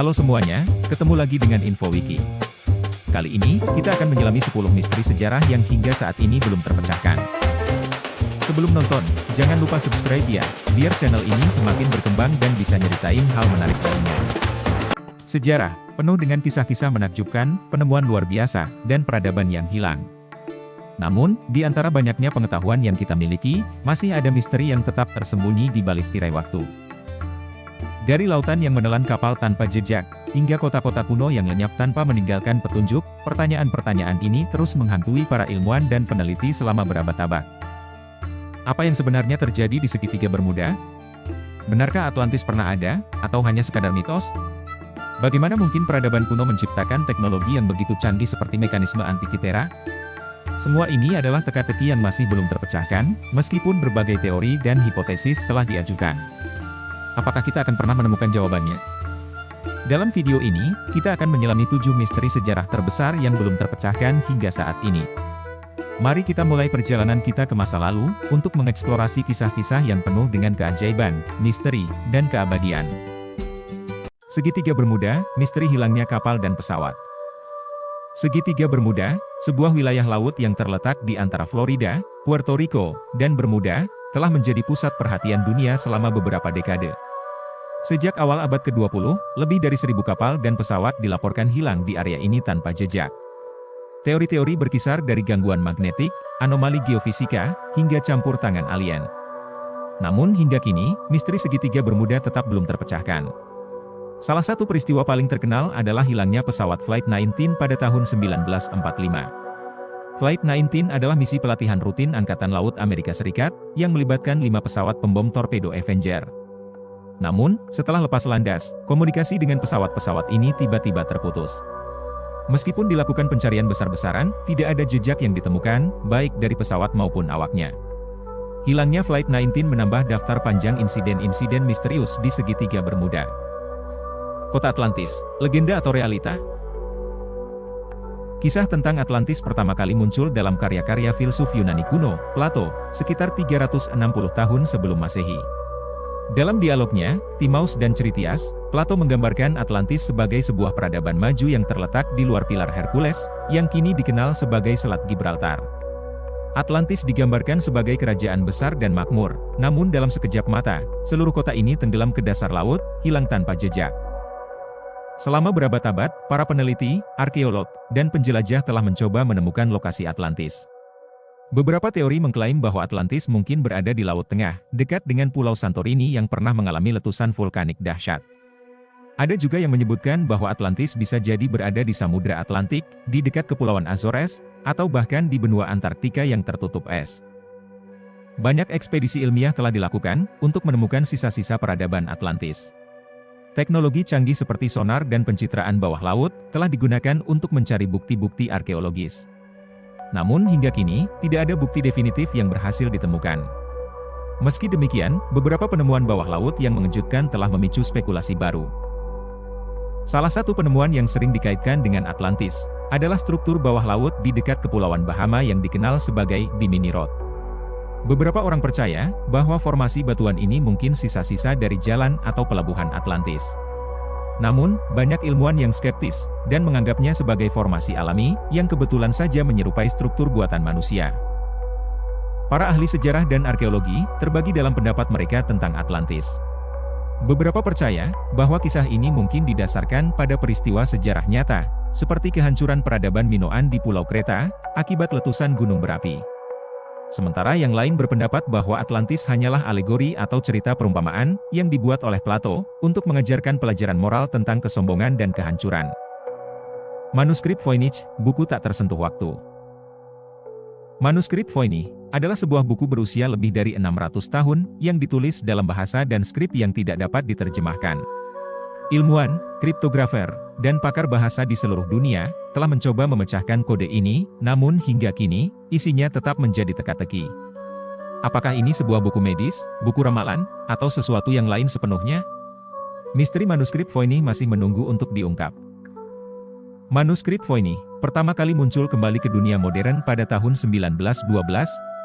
Halo semuanya, ketemu lagi dengan InfoWiki. Kali ini, kita akan menyelami 10 misteri sejarah yang hingga saat ini belum terpecahkan. Sebelum nonton, jangan lupa subscribe ya, biar channel ini semakin berkembang dan bisa nyeritain hal menarik lainnya. Sejarah, penuh dengan kisah-kisah menakjubkan, penemuan luar biasa, dan peradaban yang hilang. Namun, di antara banyaknya pengetahuan yang kita miliki, masih ada misteri yang tetap tersembunyi di balik tirai waktu. Dari lautan yang menelan kapal tanpa jejak, hingga kota-kota kuno yang lenyap tanpa meninggalkan petunjuk, pertanyaan-pertanyaan ini terus menghantui para ilmuwan dan peneliti selama berabad-abad. Apa yang sebenarnya terjadi di segitiga Bermuda? Benarkah Atlantis pernah ada, atau hanya sekadar mitos? Bagaimana mungkin peradaban kuno menciptakan teknologi yang begitu canggih seperti mekanisme Antikythera? Semua ini adalah teka-teki yang masih belum terpecahkan, meskipun berbagai teori dan hipotesis telah diajukan. Apakah kita akan pernah menemukan jawabannya? Dalam video ini, kita akan menyelami 7 misteri sejarah terbesar yang belum terpecahkan hingga saat ini. Mari kita mulai perjalanan kita ke masa lalu, untuk mengeksplorasi kisah-kisah yang penuh dengan keajaiban, misteri, dan keabadian. Segitiga Bermuda, misteri hilangnya kapal dan pesawat. Segitiga Bermuda, sebuah wilayah laut yang terletak di antara Florida, Puerto Rico, dan Bermuda, telah menjadi pusat perhatian dunia selama beberapa dekade. Sejak awal abad ke-20, lebih dari 1.000 kapal dan pesawat dilaporkan hilang di area ini tanpa jejak. Teori-teori berkisar dari gangguan magnetik, anomali geofisika, hingga campur tangan alien. Namun hingga kini, misteri segitiga Bermuda tetap belum terpecahkan. Salah satu peristiwa paling terkenal adalah hilangnya pesawat Flight 19 pada tahun 1945. Flight 19 adalah misi pelatihan rutin Angkatan Laut Amerika Serikat, yang melibatkan 5 pesawat pembom torpedo Avenger. Namun, setelah lepas landas, komunikasi dengan pesawat-pesawat ini tiba-tiba terputus. Meskipun dilakukan pencarian besar-besaran, tidak ada jejak yang ditemukan, baik dari pesawat maupun awaknya. Hilangnya Flight 19 menambah daftar panjang insiden-insiden misterius di segitiga Bermuda. Kota Atlantis, legenda atau realita? Kisah tentang Atlantis pertama kali muncul dalam karya-karya filsuf Yunani kuno, Plato, sekitar 360 tahun sebelum Masehi. Dalam dialognya, Timaus dan Critias, Plato menggambarkan Atlantis sebagai sebuah peradaban maju yang terletak di luar pilar Hercules, yang kini dikenal sebagai Selat Gibraltar. Atlantis digambarkan sebagai kerajaan besar dan makmur, namun dalam sekejap mata, seluruh kota ini tenggelam ke dasar laut, hilang tanpa jejak. Selama berabad-abad, para peneliti, arkeolog, dan penjelajah telah mencoba menemukan lokasi Atlantis. Beberapa teori mengklaim bahwa Atlantis mungkin berada di Laut Tengah, dekat dengan Pulau Santorini yang pernah mengalami letusan vulkanik dahsyat. Ada juga yang menyebutkan bahwa Atlantis bisa jadi berada di Samudra Atlantik, di dekat Kepulauan Azores, atau bahkan di benua Antartika yang tertutup es. Banyak ekspedisi ilmiah telah dilakukan untuk menemukan sisa-sisa peradaban Atlantis. Teknologi canggih seperti sonar dan pencitraan bawah laut telah digunakan untuk mencari bukti-bukti arkeologis. Namun hingga kini, tidak ada bukti definitif yang berhasil ditemukan. Meski demikian, beberapa penemuan bawah laut yang mengejutkan telah memicu spekulasi baru. Salah satu penemuan yang sering dikaitkan dengan Atlantis adalah struktur bawah laut di dekat Kepulauan Bahama yang dikenal sebagai Bimini Rock. Beberapa orang percaya bahwa formasi batuan ini mungkin sisa-sisa dari jalan atau pelabuhan Atlantis. Namun, banyak ilmuwan yang skeptis dan menganggapnya sebagai formasi alami yang kebetulan saja menyerupai struktur buatan manusia. Para ahli sejarah dan arkeologi terbagi dalam pendapat mereka tentang Atlantis. Beberapa percaya bahwa kisah ini mungkin didasarkan pada peristiwa sejarah nyata, seperti kehancuran peradaban Minoan di Pulau Kreta akibat letusan gunung berapi. Sementara yang lain berpendapat bahwa Atlantis hanyalah alegori atau cerita perumpamaan yang dibuat oleh Plato untuk mengajarkan pelajaran moral tentang kesombongan dan kehancuran. Manuskrip Voynich, buku tak tersentuh waktu. Manuskrip Voynich adalah sebuah buku berusia lebih dari 600 tahun yang ditulis dalam bahasa dan skrip yang tidak dapat diterjemahkan. Ilmuwan, kriptografer, dan pakar bahasa di seluruh dunia telah mencoba memecahkan kode ini, namun hingga kini, isinya tetap menjadi teka-teki. Apakah ini sebuah buku medis, buku ramalan, atau sesuatu yang lain sepenuhnya? Misteri manuskrip Voynich masih menunggu untuk diungkap. Manuskrip Voynich pertama kali muncul kembali ke dunia modern pada tahun 1912,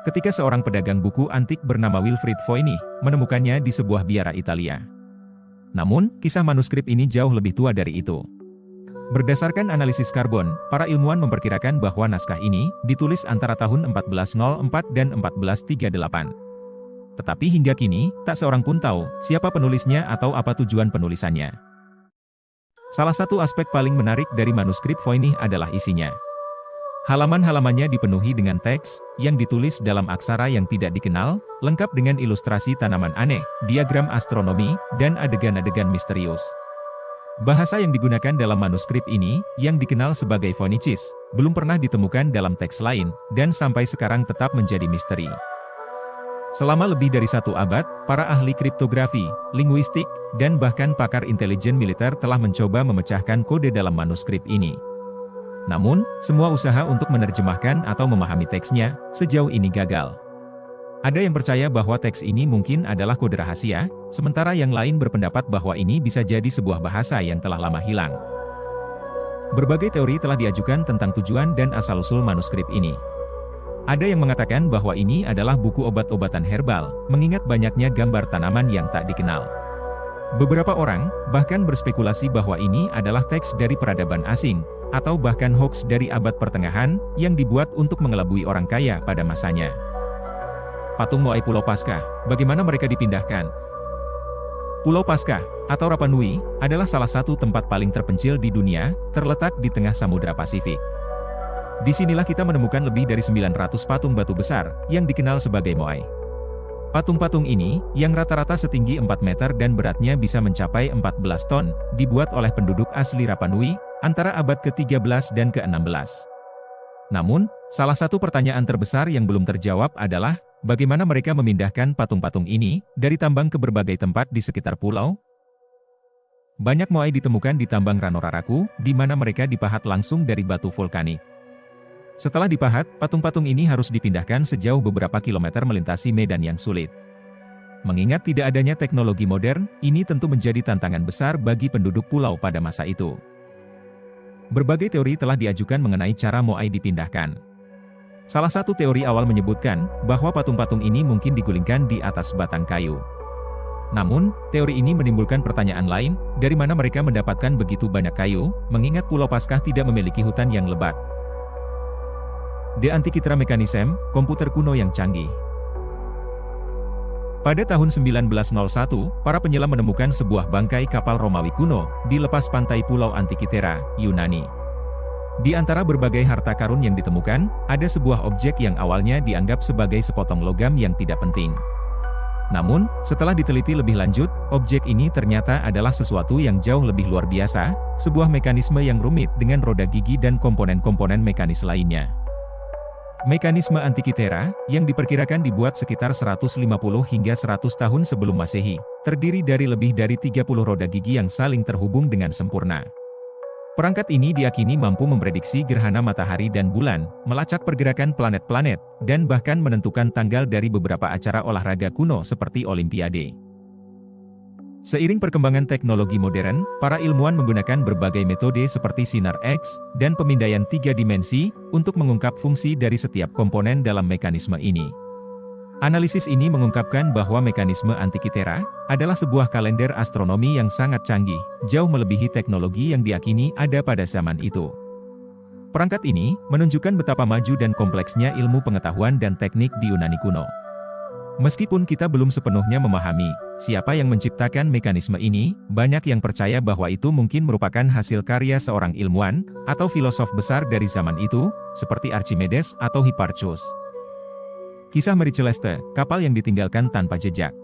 ketika seorang pedagang buku antik bernama Wilfrid Voynich menemukannya di sebuah biara Italia. Namun, kisah manuskrip ini jauh lebih tua dari itu. Berdasarkan analisis karbon, para ilmuwan memperkirakan bahwa naskah ini ditulis antara tahun 1404 dan 1438. Tetapi hingga kini, tak seorang pun tahu siapa penulisnya atau apa tujuan penulisannya. Salah satu aspek paling menarik dari manuskrip Voynich adalah isinya. Halaman-halamannya dipenuhi dengan teks yang ditulis dalam aksara yang tidak dikenal, lengkap dengan ilustrasi tanaman aneh, diagram astronomi, dan adegan-adegan misterius. Bahasa yang digunakan dalam manuskrip ini, yang dikenal sebagai Voynichese, belum pernah ditemukan dalam teks lain, dan sampai sekarang tetap menjadi misteri. Selama lebih dari 1 abad, para ahli kriptografi, linguistik, dan bahkan pakar intelijen militer telah mencoba memecahkan kode dalam manuskrip ini. Namun, semua usaha untuk menerjemahkan atau memahami teksnya, sejauh ini gagal. Ada yang percaya bahwa teks ini mungkin adalah kode rahasia, sementara yang lain berpendapat bahwa ini bisa jadi sebuah bahasa yang telah lama hilang. Berbagai teori telah diajukan tentang tujuan dan asal-usul manuskrip ini. Ada yang mengatakan bahwa ini adalah buku obat-obatan herbal, mengingat banyaknya gambar tanaman yang tak dikenal. Beberapa orang bahkan berspekulasi bahwa ini adalah teks dari peradaban asing, atau bahkan hoax dari abad pertengahan, yang dibuat untuk mengelabui orang kaya pada masanya. Patung Moai Pulau Paskah, bagaimana mereka dipindahkan? Pulau Paskah, atau Rapa Nui, adalah salah satu tempat paling terpencil di dunia, terletak di tengah Samudra Pasifik. Disinilah kita menemukan lebih dari 900 patung batu besar, yang dikenal sebagai Moai. Patung-patung ini, yang rata-rata setinggi 4 meter dan beratnya bisa mencapai 14 ton, dibuat oleh penduduk asli Rapa Nui, antara abad ke-13 dan ke-16. Namun, salah satu pertanyaan terbesar yang belum terjawab adalah, bagaimana mereka memindahkan patung-patung ini dari tambang ke berbagai tempat di sekitar pulau? Banyak Moai ditemukan di tambang Ranoraraku, di mana mereka dipahat langsung dari batu vulkanik. Setelah dipahat, patung-patung ini harus dipindahkan sejauh beberapa kilometer melintasi medan yang sulit. Mengingat tidak adanya teknologi modern, ini tentu menjadi tantangan besar bagi penduduk pulau pada masa itu. Berbagai teori telah diajukan mengenai cara Moai dipindahkan. Salah satu teori awal menyebutkan bahwa patung-patung ini mungkin digulingkan di atas batang kayu. Namun, teori ini menimbulkan pertanyaan lain, dari mana mereka mendapatkan begitu banyak kayu, mengingat Pulau Paskah tidak memiliki hutan yang lebat. The Antikythera Mechanism, komputer kuno yang canggih. Pada tahun 1901, para penyelam menemukan sebuah bangkai kapal Romawi kuno di lepas pantai Pulau Antikythera, Yunani. Di antara berbagai harta karun yang ditemukan, ada sebuah objek yang awalnya dianggap sebagai sepotong logam yang tidak penting. Namun, setelah diteliti lebih lanjut, objek ini ternyata adalah sesuatu yang jauh lebih luar biasa, sebuah mekanisme yang rumit dengan roda gigi dan komponen-komponen mekanis lainnya. Mekanisme Antikythera, yang diperkirakan dibuat sekitar 150 hingga 100 tahun sebelum Masehi, terdiri dari lebih dari 30 roda gigi yang saling terhubung dengan sempurna. Perangkat ini diyakini mampu memprediksi gerhana matahari dan bulan, melacak pergerakan planet-planet, dan bahkan menentukan tanggal dari beberapa acara olahraga kuno seperti Olimpiade. Seiring perkembangan teknologi modern, para ilmuwan menggunakan berbagai metode seperti sinar X dan pemindaian 3 dimensi untuk mengungkap fungsi dari setiap komponen dalam mekanisme ini. Analisis ini mengungkapkan bahwa mekanisme Antikythera adalah sebuah kalender astronomi yang sangat canggih, jauh melebihi teknologi yang diyakini ada pada zaman itu. Perangkat ini menunjukkan betapa maju dan kompleksnya ilmu pengetahuan dan teknik di Yunani kuno. Meskipun kita belum sepenuhnya memahami siapa yang menciptakan mekanisme ini, banyak yang percaya bahwa itu mungkin merupakan hasil karya seorang ilmuwan atau filosof besar dari zaman itu, seperti Archimedes atau Hipparchus. Kisah Mary Celeste, kapal yang ditinggalkan tanpa jejak.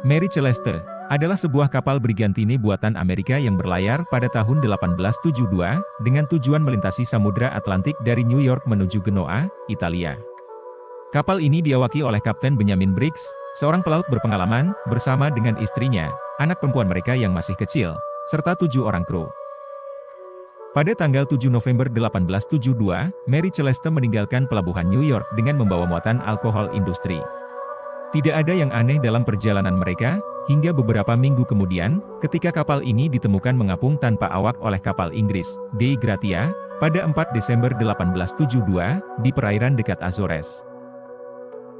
Mary Celeste adalah sebuah kapal brigantine buatan Amerika yang berlayar pada tahun 1872 dengan tujuan melintasi Samudra Atlantik dari New York menuju Genoa, Italia. Kapal ini diawaki oleh Kapten Benjamin Briggs, seorang pelaut berpengalaman, bersama dengan istrinya, anak perempuan mereka yang masih kecil, serta 7 orang kru. Pada tanggal 7 November 1872, Mary Celeste meninggalkan pelabuhan New York dengan membawa muatan alkohol industri. Tidak ada yang aneh dalam perjalanan mereka, hingga beberapa minggu kemudian, ketika kapal ini ditemukan mengapung tanpa awak oleh kapal Inggris, Dei Gratia, pada 4 Desember 1872, di perairan dekat Azores.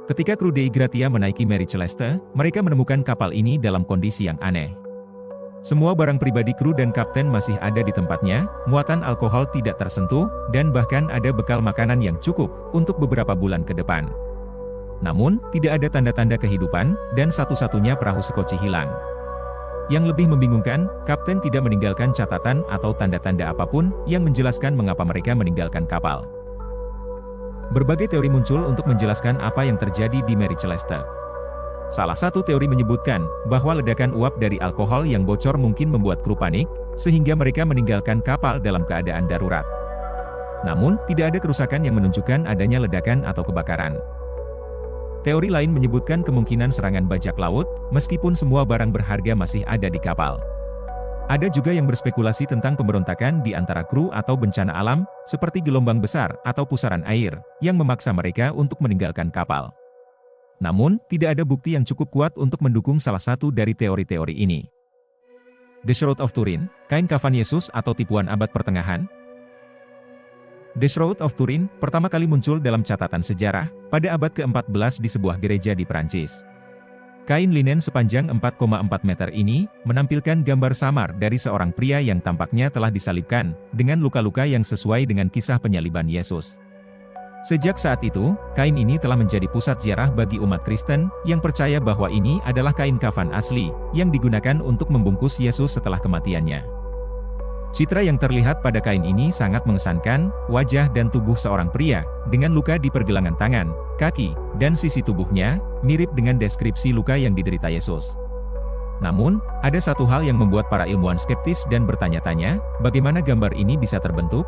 Ketika kru Dei Gratia menaiki Mary Celeste, mereka menemukan kapal ini dalam kondisi yang aneh. Semua barang pribadi kru dan kapten masih ada di tempatnya, muatan alkohol tidak tersentuh, dan bahkan ada bekal makanan yang cukup untuk beberapa bulan ke depan. Namun, tidak ada tanda-tanda kehidupan, dan satu-satunya perahu sekoci hilang. Yang lebih membingungkan, kapten tidak meninggalkan catatan atau tanda-tanda apapun yang menjelaskan mengapa mereka meninggalkan kapal. Berbagai teori muncul untuk menjelaskan apa yang terjadi di Mary Celeste. Salah satu teori menyebutkan bahwa ledakan uap dari alkohol yang bocor mungkin membuat kru panik, sehingga mereka meninggalkan kapal dalam keadaan darurat. Namun, tidak ada kerusakan yang menunjukkan adanya ledakan atau kebakaran. Teori lain menyebutkan kemungkinan serangan bajak laut, meskipun semua barang berharga masih ada di kapal. Ada juga yang berspekulasi tentang pemberontakan di antara kru atau bencana alam, seperti gelombang besar atau pusaran air, yang memaksa mereka untuk meninggalkan kapal. Namun, tidak ada bukti yang cukup kuat untuk mendukung salah satu dari teori-teori ini. The Shroud of Turin, kain kafan Yesus atau tipuan abad pertengahan? The Shroud of Turin pertama kali muncul dalam catatan sejarah, pada abad ke-14 di sebuah gereja di Prancis. Kain linen sepanjang 4,4 meter ini, menampilkan gambar samar dari seorang pria yang tampaknya telah disalibkan, dengan luka-luka yang sesuai dengan kisah penyaliban Yesus. Sejak saat itu, kain ini telah menjadi pusat ziarah bagi umat Kristen, yang percaya bahwa ini adalah kain kafan asli, yang digunakan untuk membungkus Yesus setelah kematiannya. Citra yang terlihat pada kain ini sangat mengesankan, wajah dan tubuh seorang pria, dengan luka di pergelangan tangan, kaki, dan sisi tubuhnya, mirip dengan deskripsi luka yang diderita Yesus. Namun, ada satu hal yang membuat para ilmuwan skeptis dan bertanya-tanya, bagaimana gambar ini bisa terbentuk?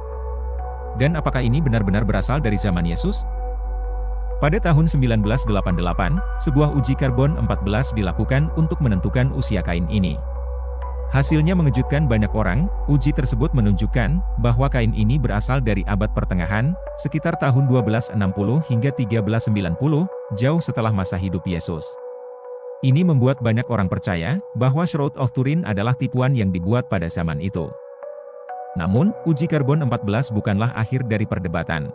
Dan apakah ini benar-benar berasal dari zaman Yesus? Pada tahun 1988, sebuah uji karbon 14 dilakukan untuk menentukan usia kain ini. Hasilnya mengejutkan banyak orang. Uji tersebut menunjukkan bahwa kain ini berasal dari abad pertengahan, sekitar tahun 1260 hingga 1390, jauh setelah masa hidup Yesus. Ini membuat banyak orang percaya bahwa Shroud of Turin adalah tipuan yang dibuat pada zaman itu. Namun, uji karbon 14 bukanlah akhir dari perdebatan.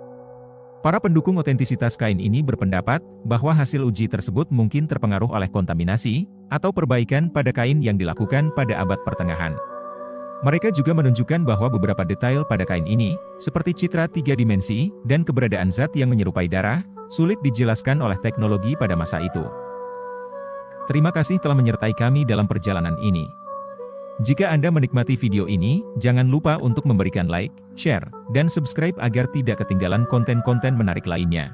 Para pendukung otentisitas kain ini berpendapat bahwa hasil uji tersebut mungkin terpengaruh oleh kontaminasi atau perbaikan pada kain yang dilakukan pada abad pertengahan. Mereka juga menunjukkan bahwa beberapa detail pada kain ini, seperti citra 3 dimensi dan keberadaan zat yang menyerupai darah, sulit dijelaskan oleh teknologi pada masa itu. Terima kasih telah menyertai kami dalam perjalanan ini. Jika Anda menikmati video ini, jangan lupa untuk memberikan like, share, dan subscribe agar tidak ketinggalan konten-konten menarik lainnya.